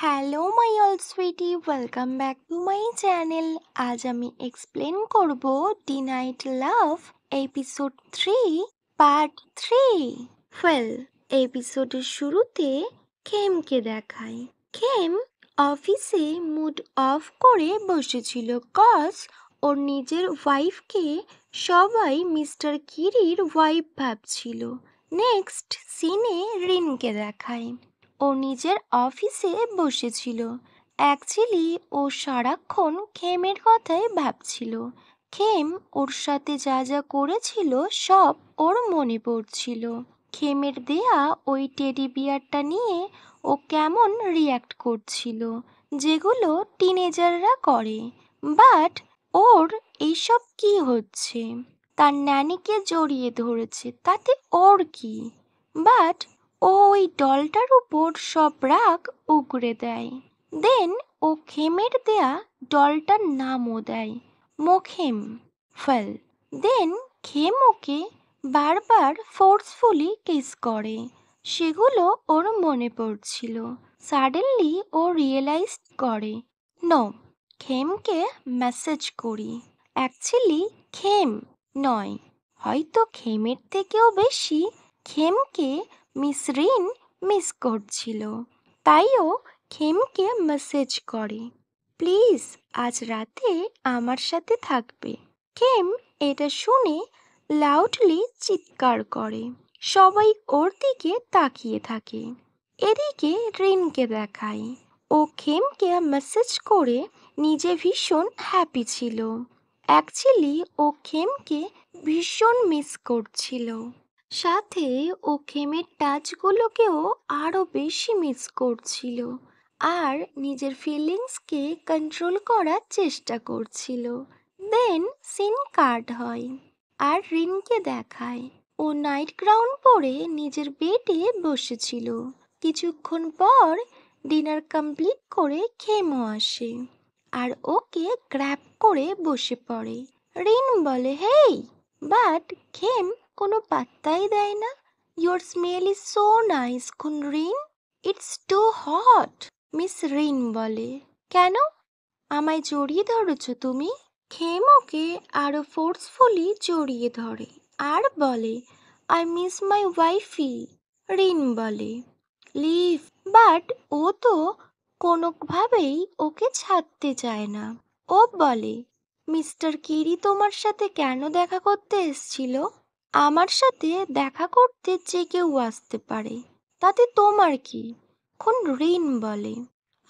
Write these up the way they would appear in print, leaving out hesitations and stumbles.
Hello my all sweetie, welcome back to my channel. আজ আমি explain করব the night love episode 3 part 3। Well, এপিসোডের শুরুতে খেমকে দেখায়। খেম অফিসে মুড অফ করে বসেছিল, কজ ওর নিজের ওয়াইফকে সবাই মিস্টার কিরির ওয়াইফ ভাবছিল। নেক্সট সিনে রিনকে দেখায়। ও নিজের অফিসে বসেছিল। অ্যাকচুয়ালি ও সারাক্ষণ খেমের কথাই ভাবছিল। খেম ওর সাথে যা যা করেছিল সব ওর মনে পড়ছিল। খেমের দেয়া ওই টেডি বিয়ারটা নিয়ে ও কেমন রিয়্যাক্ট করছিল, যেগুলো টিনেজাররা করে। বাট ওর এইসব কি হচ্ছে? তার ন্যানিকে জড়িয়ে ধরেছে, তাতে ওর কি? বাট ও ওই ডলটার উপর সব রাগ উগরে দেয়। দেন ও খেমের দেয়া ডলটার নামও দেয়, মোখেম। ফেল দেন খেম ওকে বারবার ফোর্সফুলি কিস করে, সেগুলো ওর মনে পড়ছিল। সাডেনলি ও রিয়েলাইজ করে, নো, খেমকে মেসেজ করি। অ্যাকচুয়ালি খেম নয়, হয়তো খেমের থেকেও বেশি খেমকে মিস রিন মিস করছিল। তাইও খেমকে মেসেজ করে, প্লিজ আজ রাতে আমার সাথে থাকবে। খেম এটা শুনে লাউডলি চিৎকার করে। সবাই ওর দিকে তাকিয়ে থাকে। এদিকে রিনকে দেখায়। ও খেমকে মেসেজ করে নিজে ভীষণ হ্যাপি ছিল। অ্যাকচুয়ালি ও খেমকে ভীষণ মিস করছিল। সাথে ও খেমের টাচগুলোকেও আরও বেশি মিস করছিল, আর নিজের ফিলিংসকে কন্ট্রোল করার চেষ্টা করছিল। দেন সিন কাট হয় আর রিনকে দেখায়। ও নাইট গ্রাউন পরে নিজের বেডে বসেছিল। কিছুক্ষণ পর ডিনার কমপ্লিট করে খেমও আসে আর ওকে গ্র্যাব করে বসে পড়ে। রিন বলে হেই, বাট খেম কোনো পাত্তাই দেয় না। Your smell is so nice Rin, it's too hot. Miss Rin বলে, কেন আমায় জড়িয়ে ধরেছ তুমি? খেম ওকে আরো ফোর্সফুলি জড়িয়ে ধরে আর বলে, আই মিস মাই ওয়াইফি। রিন বলে, লিভ। বাট ও তো কোনোভাবেই ওকে ছাড়তে চায় না। ও বলে, মিস্টার কিরি তোমার সাথে কেন দেখা করতে এসেছিল? আমার সাথে দেখা করতে যে কেউ আসতে পারে, তাতে তোমার কি? রিন বলে,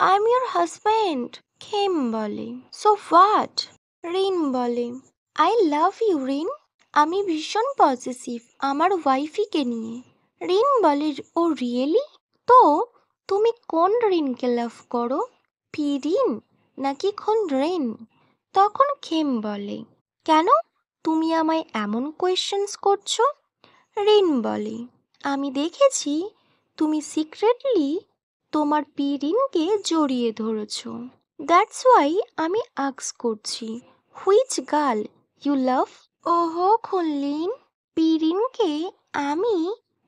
I am your husband. Khem বলে, সো হোয়াট? রিন বলে, আই লাভ ইউ রিন। আমি ভীষণ পজিটিভ আমার ওয়াইফিকে নিয়ে। রিন বলে, ও রিয়েলি? তো তুমি কোন রিনকে লাভ করো, পি রিন নাকি রিন? তখন খেম বলে, কেন তুমি আমায় এমন কোয়েশ্চেন্স করছো? রিন বলে, আমি দেখেছি তুমি সিক্রেটলি তোমার পি রিনকে জড়িয়ে ধরেছ। দ্যাটস ওয়াই আমি আস্ক করছি, হুইচ গার্ল ইউ লাভ? ওহো খুনলিন, পি রিনকে আমি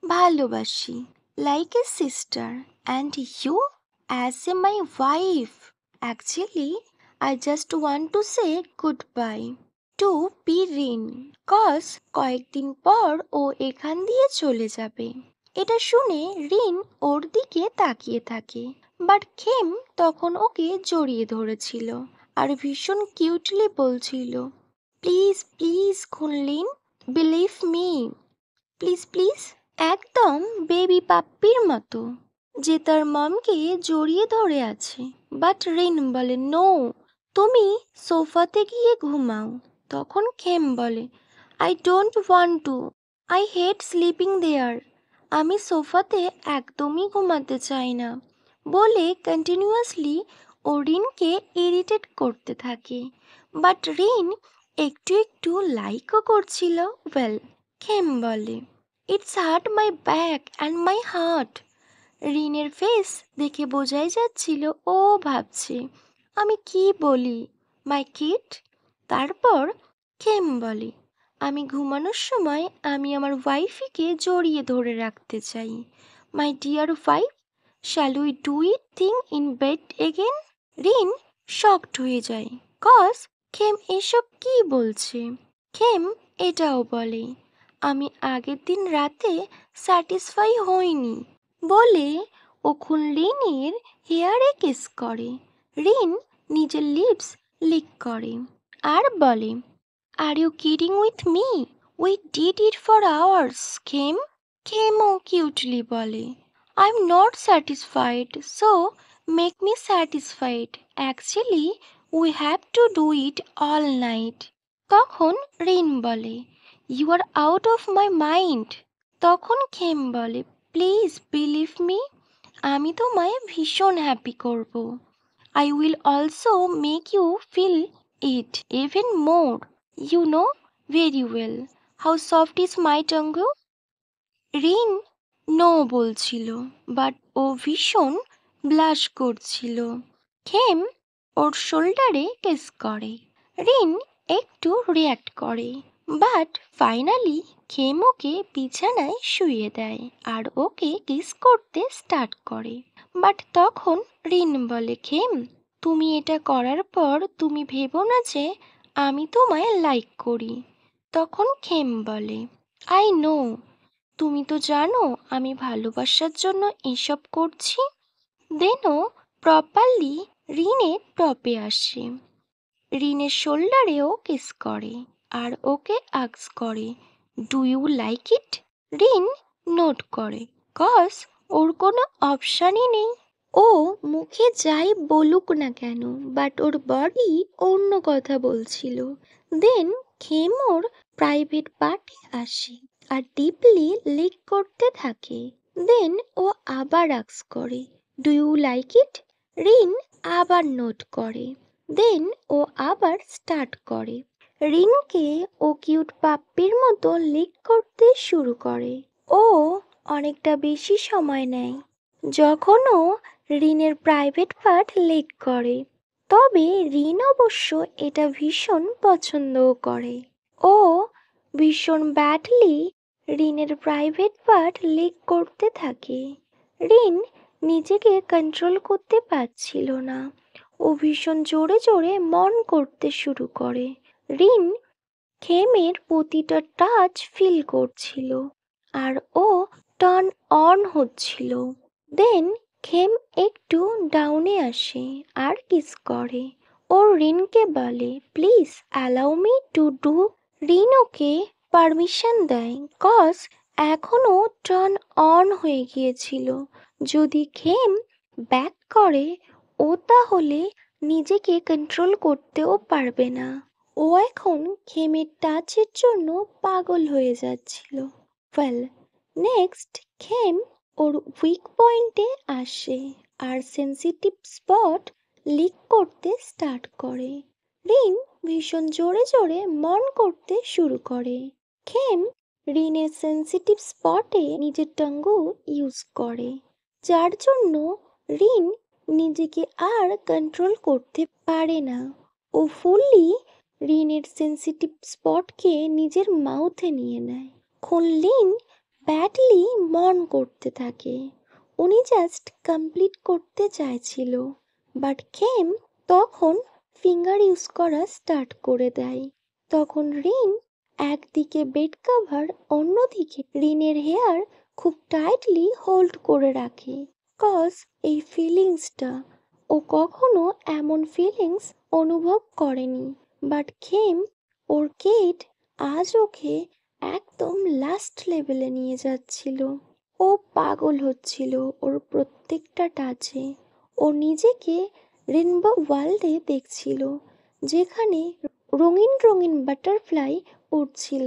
ভালোবাসি, like a sister, and you as a my wife. Actually I just want to say goodbye to P Rin, cause কয়েকদিন পর ও এখান দিয়ে চলে যাবে। এটা শুনে রিন ওর দিকে তাকিয়ে থাকে, বাট খেম তখন ওকে জড়িয়ে ধরেছিল আর ভীষণ কিউটলি বলছিল, প্লিজ প্লিজ খুনলিন, বিলিভ মি, প্লিজ প্লিজ। একদম বেবি পাপ্পির মতো, যে তার মমকে জড়িয়ে ধরে আছে। বাট রিন বলে, নো, তুমি সোফাতে গিয়ে ঘুমাও। তখন খেম বলে, I don't want to, I hate sleeping there. আমি সোফাতে একদমই ঘুমাতে চাই না, বলে কন্টিনিউয়াসলি ও রিনকে ইরিটেট করতে থাকে। বাট রিন একটু একটু লাইকও করছিল। ওয়েল, খেম বলে, it's hurt my back and my heart. রিনের ফেস দেখে বোঝাই যাচ্ছিল ও ভাবছে, আমি কি বলি মাই কিড। তারপর খেম বলে, আমি ঘুমানোর সময় আমি আমার ওয়াইফিকে জড়িয়ে ধরে রাখতে চাই, my dear wife, shall we do it thing in bed again? Rin shocked হয়ে যায়, কজ খেম এসব কি বলছে। খেম এটাও বলে, আমি আগের দিন রাতে স্যাটিসফাই হইনি বলে ওখন রিনের হেয়ারে কিস করে। রিন নিজের লিপস লিক করে আর বলে, আর you kidding with me? We did it for hours Khem. খেমও কিউটলি বলে, I am not satisfied, so make me satisfied. Actually we have to do it all night. তখন রিন বলে, you are out of my mind. তখন খেম বলে, please believe me, আমি তোমায় ভীষণ happy করব। I will also make you feel it even more. You know very well how soft is my tongue. Rin no বলছিল, but ও ভীষণ blush করছিল। খেম ওর শোল্ডারে কিস করে। রিন একটু রিয়াক্ট করে, বাট ফাইনালি খেম ওকে বিছানায় শুইয়ে দেয় আর ওকে কিস করতে স্টার্ট করে। বাট তখন রিন বলে, খেম তুমি এটা করার পর তুমি ভেবো না যে আমি তোমায় লাইক করি। তখন খেম বলে, আই নো, তুমি তো জানো আমি ভালোবাসার জন্য এসব করছি। দেনও প্রপারলি রিনের টপে আসে, রিনের শোল্ডারেও কিস করে আর ওকে আস্ক করে, do you like it? Rin note করে, কজ ওর কোনো অপশানই নেই। ও মুখে যাই বলুক না কেন, বাট ওর বডি অন্য কথা বলছিল। দেন খেম ওর প্রাইভেট পার্টে আসে আর ডিপলি লিক করতে থাকে। দেন ও আবার আস্ক করে, do you like it? Rin আবার নোট করে। দেন ও আবার স্টার্ট করে। রিনকে ও কিউট পাপ্পির মতো লিক করতে শুরু করে। ও অনেকটা বেশি সময় নেয়। যখন ও রিনের প্রাইভেট পার্ট লিক করে, তবে রিন অবশ্য এটা ভীষণ পছন্দও করে। ও ভীষণ ব্যাডলি রিনের প্রাইভেট পার্ট লিক করতে থাকে। রিন নিজেকে কন্ট্রোল করতে পারছিল না। ও ভীষণ জোরে জোরে মন করতে শুরু করে। রিন খেমের প্রতিটা টাচ ফিল করছিল আর ও টার্ন অন হচ্ছিল। দেন খেম একটু ডাউনে আসে আর কিস করে। ও রিনকে বলে, please allow me to do. Rin okay permission দেয়, কজ এখনও টার্ন অন হয়ে গিয়েছিল। যদি খেম ব্যাক করে ও তাহলে নিজেকে কন্ট্রোল করতেও পারবে না। ও এখন খেমের টাচের জন্য পাগল হয়ে যাচ্ছিল। ওয়েল, নেক্সট খেম ওর উইক পয়েন্টে আসে আর সেন্সিটিভ স্পট লিক করতে স্টার্ট করে। রিন ভীষণ জোরে জোরে মন করতে শুরু করে। খেম রিনের সেন্সিটিভ স্পটে নিজের টাঙ্গু ইউজ করে, যার জন্য রিন নিজেকে আর কন্ট্রোল করতে পারে না। ও ফুললি রিনের সেন্সিটিভ স্পটকে নিজের মাউথে নিয়ে নেয়। রিন ব্যাডলি মন করতে থাকে। উনি জাস্ট কমপ্লিট করতে চাইছিল, বাট খেম তখন ফিঙ্গার ইউজ করা স্টার্ট করে দেয়। তখন রিন একদিকে বেড কাভার, অন্যদিকে রিনের হেয়ার খুব টাইটলি হোল্ড করে রাখে, কজ এই ফিলিংসটা ও কখনো এমন ফিলিংস অনুভব করেনি। বাট খেম ওর কেট আজ ওকে একদম লাস্ট লেভেলে নিয়ে যাচ্ছিল। ও পাগল হচ্ছিল ওর প্রত্যেকটা টাচে। ও নিজেকে রেনবো ওয়ার্ল্ডে দেখছিল, যেখানে রঙিন রঙিন বাটারফ্লাই উড়ছিল।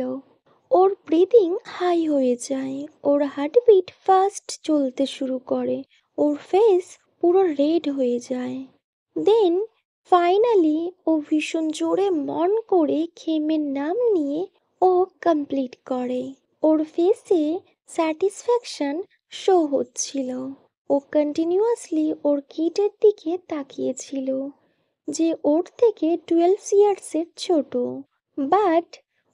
ওর ব্রিদিং হাই হয়ে যায়, ওর হার্টবিট ফাস্ট চলতে শুরু করে, ওর ফেস পুরো রেড হয়ে যায়। দেন ফাইনালি ও ভীষণ জোরে মন করে খেমের নাম নিয়ে ও কমপ্লিট করে। ওর ফেসে স্যাটিসফ্যাকশন শো হচ্ছিল। ও কন্টিনিউয়াসলি ওর কিটের দিকে তাকিয়েছিল, যে ওর থেকে 12 ইয়ার্সের ছোট। বাট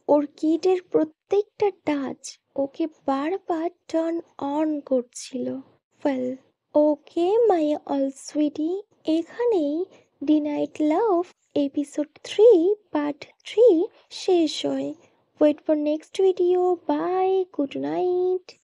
ওর কিটের প্রত্যেকটা টাচ ওকে বারবার টার্ন অন করছিল। Well, okay my all sweetie, এখানেই the night love episode 3 part 3 শেষ হয়। Wait for next video. Bye, good night.